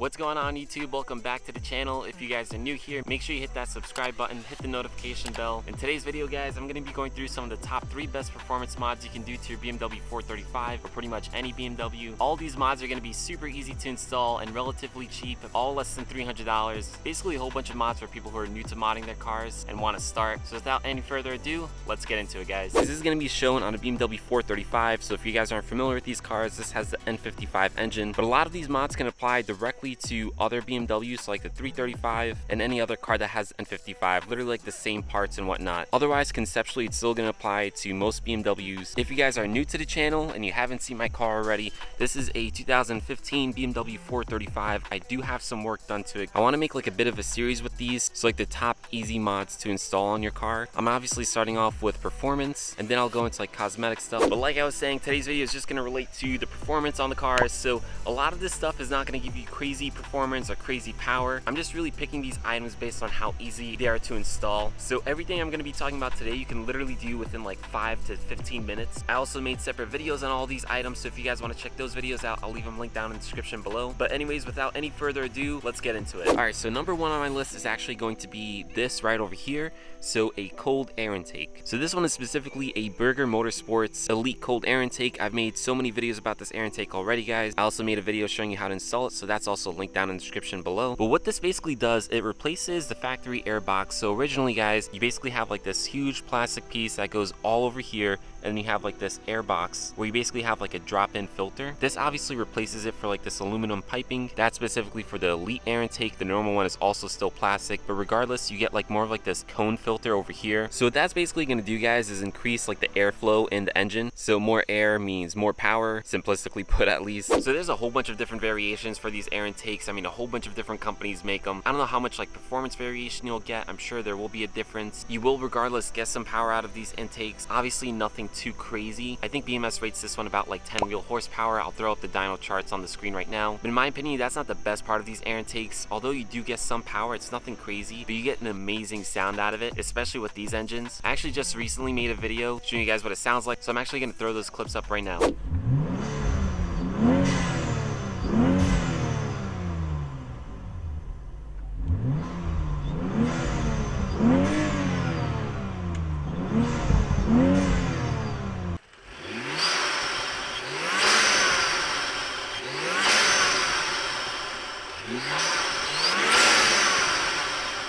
What's going on YouTube? Welcome back to the channel. If you guys are new here, make sure you hit that subscribe button, hit the notification bell. In today's video guys, I'm going to be going through some of the top 3 best performance mods you can do to your BMW 435 or pretty much any BMW. All these mods are going to be super easy to install and relatively cheap, all less than $300. Basically a whole bunch of mods for people who are new to modding their cars and want to start. So without any further ado, let's get into it guys. This is going to be shown on a BMW 435, so if you guys aren't familiar with these cars, this has the N55 engine, but a lot of these mods can apply directly to other BMWs, so like the 335 and any other car that has N55, literally like the same parts and whatnot. Otherwise, conceptually, it's still going to apply to most BMWs. If you guys are new to the channel and you haven't seen my car already, this is a 2015 BMW 435. I do have some work done to it. I want to make like a bit of a series with these, so like the top easy mods to install on your car. I'm obviously starting off with performance, and then I'll go into like cosmetic stuff. But like I was saying, today's video is just going to relate to the performance on the cars. So a lot of this stuff is not going to give you crazy performance or crazy power. I'm just really picking these items based on how easy they are to install. So everything I'm going to be talking about today, you can literally do within like 5 to 15 minutes. I also made separate videos on all these items, so if you guys want to check those videos out, I'll leave them linked down in the description below. But anyways, without any further ado, let's get into it. All right, so number 1 on my list is actually going to be this right over here. So a cold air intake. So this one is specifically a Burger Motorsports Elite cold air intake. I've made so many videos about this air intake already guys. I also made a video showing you how to install it, so that's also linked down in the description below. But what this basically does, it replaces the factory air box. So originally guys, you basically have like this huge plastic piece that goes all over here, and you have like this air box where you basically have like a drop-in filter. This obviously replaces it for like this aluminum piping. That's specifically for the Elite air intake. The normal one is also still plastic, but regardless, you get like more of like this cone filter over here. So what that's basically going to do guys is increase like the airflow in the engine. So more air means more power, simplistically put at least. So there's a whole bunch of different variations for these air intakes. I mean, a whole bunch of different companies make them. I don't know how much like performance variation you'll get. I'm sure there will be a difference. You will regardless get some power out of these intakes. Obviously nothing too crazy. I think BMS rates this one about like 10 wheel horsepower. I'll throw up the dyno charts on the screen right now. But in my opinion, that's not the best part of these air intakes. Although you do get some power, it's nothing crazy, but you get an amazing sound out of it, especially with these engines. I actually just recently made a video showing you guys what it sounds like, so I'm actually going to throw those clips up right now.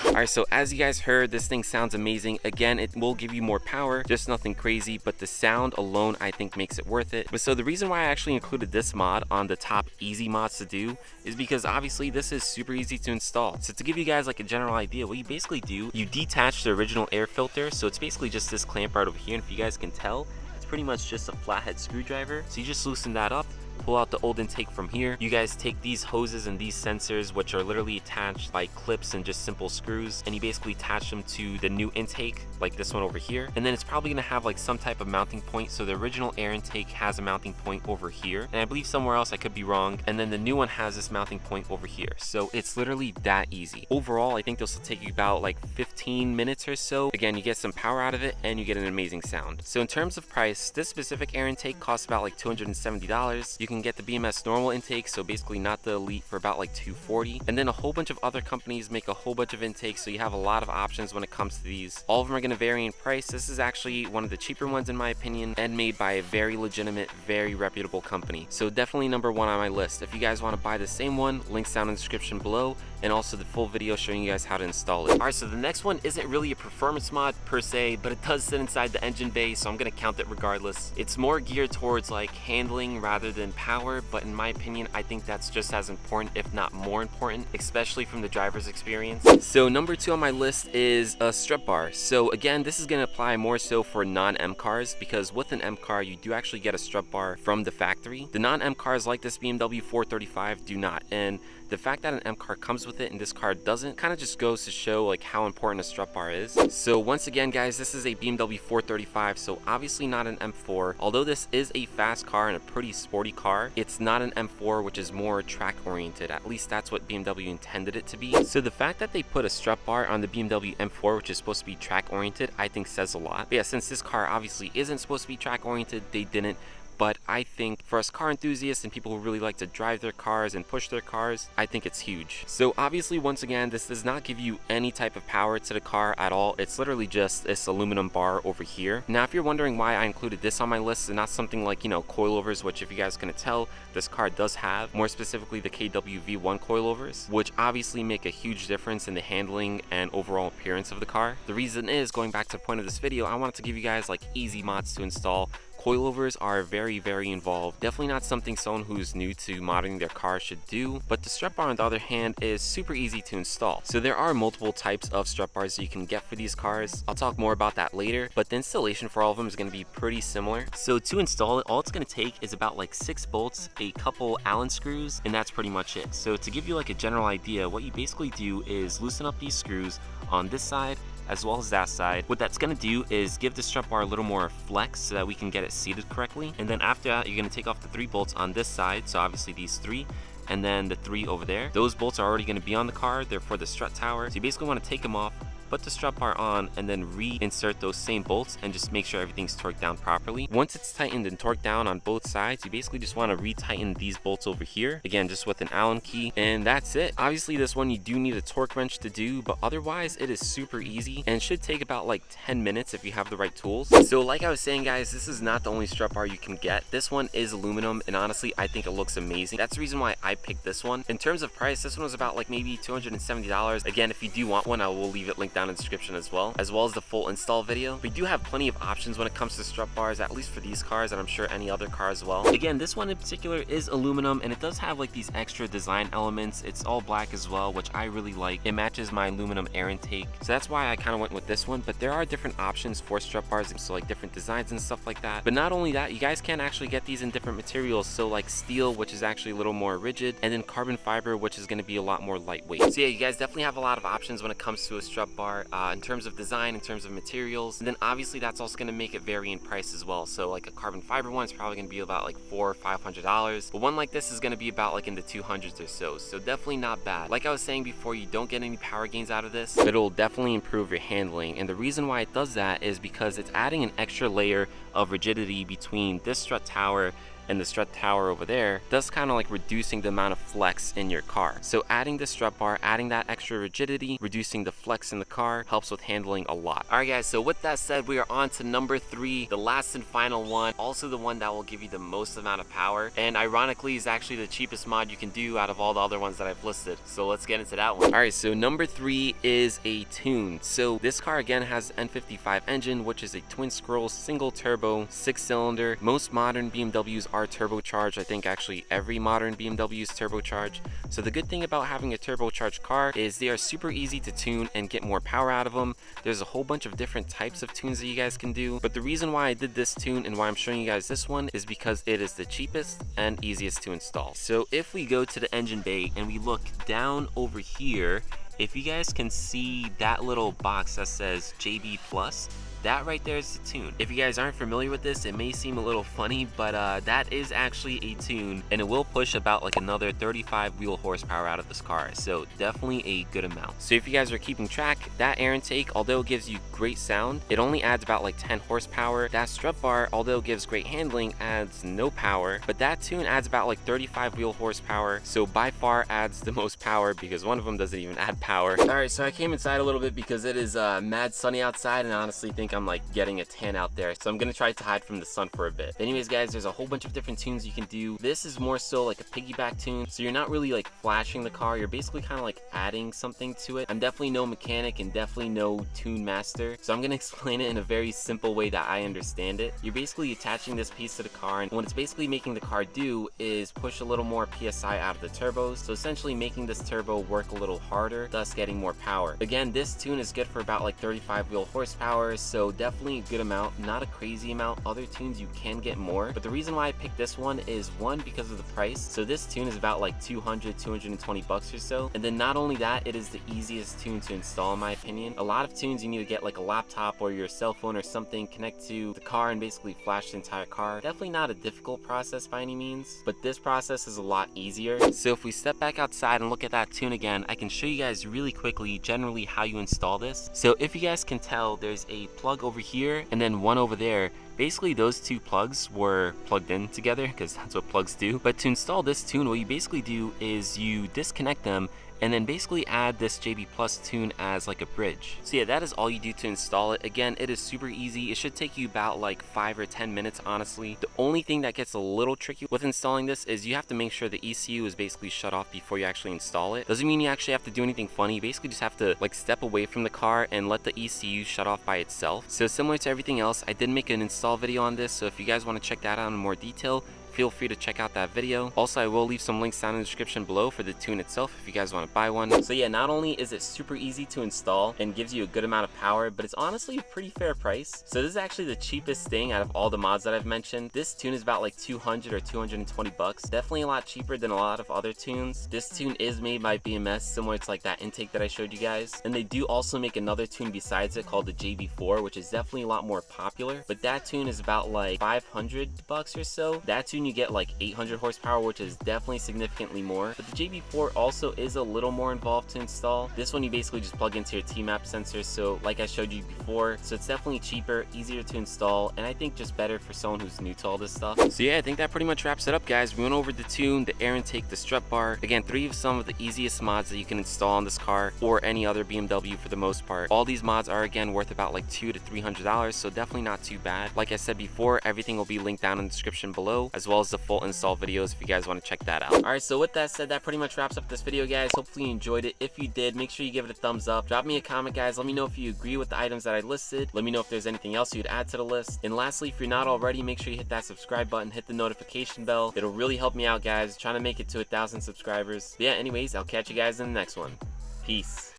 Alright, so as you guys heard, this thing sounds amazing. Again, it will give you more power, just nothing crazy, but the sound alone I think makes it worth it. But so the reason why I actually included this mod on the top easy mods to do is because obviously this is super easy to install. So to give you guys like a general idea, what you basically do, you detach the original air filter. So it's basically just this clamp right over here, and if you guys can tell, it's pretty much just a flathead screwdriver. So you just loosen that up, pull out the old intake from here. You guys take these hoses and these sensors, which are literally attached by clips and just simple screws, and you basically attach them to the new intake, like this one over here. And then it's probably gonna have like some type of mounting point. So the original air intake has a mounting point over here, and I believe somewhere else, I could be wrong, and then the new one has this mounting point over here. So it's literally that easy. Overall, I think this will take you about like 15 minutes or so. Again, you get some power out of it and you get an amazing sound. So in terms of price, this specific air intake costs about like $270. You can get the BMS normal intake, so basically not the Elite, for about like $240. And then a whole bunch of other companies make a whole bunch of intakes, so you have a lot of options when it comes to these. All of them are going to vary in price. This is actually one of the cheaper ones in my opinion, and made by a very legitimate, very reputable company. So definitely number 1 on my list. If you guys want to buy the same one, links down in the description below, and also the full video showing you guys how to install it. Alright, so the next one isn't really a performance mod per se, but it does sit inside the engine bay, so I'm going to count it regardless. It's more geared towards like handling rather than power, but in my opinion, I think that's just as important, if not more important, especially from the driver's experience. So number 2 on my list is a Strut Bar. So again, this is going to apply more so for non-M cars, because with an M car, you do actually get a Strut Bar from the factory. The non-M cars like this BMW 435 do not, and the fact that an M car comes with it and this car doesn't kind of just goes to show like how important a strut bar is. So once again guys, this is a BMW 435, so obviously not an M4. Although this is a fast car and a pretty sporty car, car. It's not an M4, which is more track oriented. At least that's what BMW intended it to be. So the fact that they put a strut bar on the BMW M4, which is supposed to be track oriented, I think says a lot. But yeah, since this car obviously isn't supposed to be track oriented, they didn't. But I think for us car enthusiasts and people who really like to drive their cars and push their cars, I think it's huge. So obviously, once again, this does not give you any type of power to the car at all. It's literally just this aluminum bar over here. Now, if you're wondering why I included this on my list and not something like, you know, coilovers, which if you guys can tell, this car does have, more specifically the KW V1 coilovers, which obviously make a huge difference in the handling and overall appearance of the car. The reason is, going back to the point of this video, I wanted to give you guys like easy mods to install. Coilovers are very involved. Definitely not something someone who's new to modding their car should do, but the strut bar on the other hand is super easy to install. So there are multiple types of strut bars you can get for these cars. I'll talk more about that later, but the installation for all of them is going to be pretty similar. So to install it, all it's going to take is about like 6 bolts, a couple Allen screws, and that's pretty much it. So to give you like a general idea, what you basically do is loosen up these screws on this side as well as that side. What that's going to do is give the strut bar a little more flex so that we can get it seated correctly. And then after that, you're going to take off the 3 bolts on this side, so obviously these 3, and then the 3 over there. Those bolts are already going to be on the car, they're for the strut tower. So you basically want to take them off, put the strut bar on, and then reinsert those same bolts and just make sure everything's torqued down properly. Once it's tightened and torqued down on both sides, you basically just want to retighten these bolts over here, again just with an Allen key, and that's it. Obviously this one you do need a torque wrench to do, but otherwise it is super easy and should take about like 10 minutes if you have the right tools. So like I was saying guys, this is not the only strut bar you can get. This one is aluminum, and honestly I think it looks amazing. That's the reason why I picked this one. In terms of price, this one was about like maybe $270. Again, if you do want one, I will leave it linked down in the description as well as the full install video. We do have plenty of options when it comes to strut bars, at least for these cars, and I'm sure any other car as well. Again, this one in particular is aluminum, and it does have like these extra design elements. It's all black as well, which I really like. It matches my aluminum air intake, so that's why I kind of went with this one. But there are different options for strut bars, so like different designs and stuff like that. But not only that, you guys can actually get these in different materials, so like steel, which is actually a little more rigid, and then carbon fiber, which is going to be a lot more lightweight. So yeah, you guys definitely have a lot of options when it comes to a strut bar, in terms of design, in terms of materials, and then obviously that's also going to make it vary in price as well. So like a carbon fiber one is probably going to be about like $400 or $500, but one like this is going to be about like in the 200s or so. So definitely not bad. Like I was saying before, you don't get any power gains out of this, but it'll definitely improve your handling. And the reason why it does that is because it's adding an extra layer of rigidity between this strut tower and the strut tower over there, thus kind of like reducing the amount of flex in your car. So adding the strut bar, adding that extra rigidity, reducing the flex in the car, helps with handling a lot. Alright guys, so with that said, we are on to number 3, the last and final one, also the one that will give you the most amount of power, and ironically is actually the cheapest mod you can do out of all the other ones that I've listed. So let's get into that one. Alright, so number 3 is a tune. So this car again has an N55 engine, which is a twin scroll single turbo 6-cylinder. Most modern BMWs are turbocharged. I think actually every modern BMW is turbocharged. So the good thing about having a turbocharged car is they are super easy to tune and get more power out of them. There's a whole bunch of different types of tunes that you guys can do, but the reason why I did this tune and why I'm showing you guys this one is because it is the cheapest and easiest to install. So if we go to the engine bay and we look down over here, if you guys can see that little box that says JB Plus, that right there is the tune. If you guys aren't familiar with this, it may seem a little funny, but that is actually a tune, and it will push about like another 35 wheel horsepower out of this car, so definitely a good amount. So if you guys are keeping track, that air intake, although it gives you great sound, it only adds about like 10 horsepower. That strut bar, although it gives great handling, adds no power, but that tune adds about like 35 wheel horsepower, so by far adds the most power because one of them doesn't even add power. Alright, so I came inside a little bit because it is mad sunny outside, and I honestly think I'm like getting a tan out there, so I'm gonna try to hide from the sun for a bit. Anyways guys, there's a whole bunch of different tunes you can do. This is more so like a piggyback tune, so you're not really like flashing the car, you're basically kind of like adding something to it. I'm definitely no mechanic and definitely no tune master, so I'm gonna explain it in a very simple way that I understand it. You're basically attaching this piece to the car, and what it's basically making the car do is push a little more PSI out of the turbos, so essentially making this turbo work a little harder, thus getting more power. Again, this tune is good for about like 35 wheel horsepower, so so definitely a good amount, not a crazy amount. Other tunes you can get more, but the reason why I picked this one is one, because of the price. So this tune is about like 220 bucks or so, and then not only that, it is the easiest tune to install in my opinion. A lot of tunes you need to get like a laptop or your cell phone or something, connect to the car and basically flash the entire car. Definitely not a difficult process by any means, but this process is a lot easier. So if we step back outside and look at that tune again, I can show you guys really quickly generally how you install this. So if you guys can tell, there's a plug over here and then one over there. Basically those two plugs were plugged in together because that's what plugs do. But to install this tune, what you basically do is you disconnect them and then basically add this JB Plus tune as like a bridge. So yeah, that is all you do to install it. Again, it is super easy. It should take you about like 5 or 10 minutes, honestly. The only thing that gets a little tricky with installing this is you have to make sure the ECU is basically shut off before you actually install it. Doesn't mean you actually have to do anything funny. You basically just have to like step away from the car and let the ECU shut off by itself. So similar to everything else, I did make an install video on this, so if you guys want to check that out in more detail, feel free to check out that video. Also, I will leave some links down in the description below for the tune itself if you guys want to buy one. So yeah, not only is it super easy to install and gives you a good amount of power, but it's honestly a pretty fair price. So this is actually the cheapest thing out of all the mods that I've mentioned. This tune is about like 200 or 220 bucks. Definitely a lot cheaper than a lot of other tunes. This tune is made by BMS, similar to like that intake that I showed you guys. And they do also make another tune besides it called the JB4, which is definitely a lot more popular. But that tune is about like 500 bucks or so. That tune you get like 800 horsepower, which is definitely significantly more. But the JB4 also is a little more involved to install. This one you basically just plug into your T-map sensor, so like I showed you before. So it's definitely cheaper, easier to install, and I think just better for someone who's new to all this stuff. So yeah, I think that pretty much wraps it up, guys. We went over the tune, the air intake, the strut bar. Again, 3 of some of the easiest mods that you can install on this car or any other BMW for the most part. All these mods are again worth about like $200 to $300, so definitely not too bad. Like I said before, everything will be linked down in the description below, as well as the full install videos if you guys want to check that out. Alright, so with that said, that pretty much wraps up this video, guys. Hopefully you enjoyed it. If you did, make sure you give it a thumbs up. Drop me a comment, guys. Let me know if you agree with the items that I listed. Let me know if there's anything else you'd add to the list. And lastly, if you're not already, make sure you hit that subscribe button, hit the notification bell. It'll really help me out, guys. Trying to make it to 1,000 subscribers. But yeah, anyways, I'll catch you guys in the next one. Peace.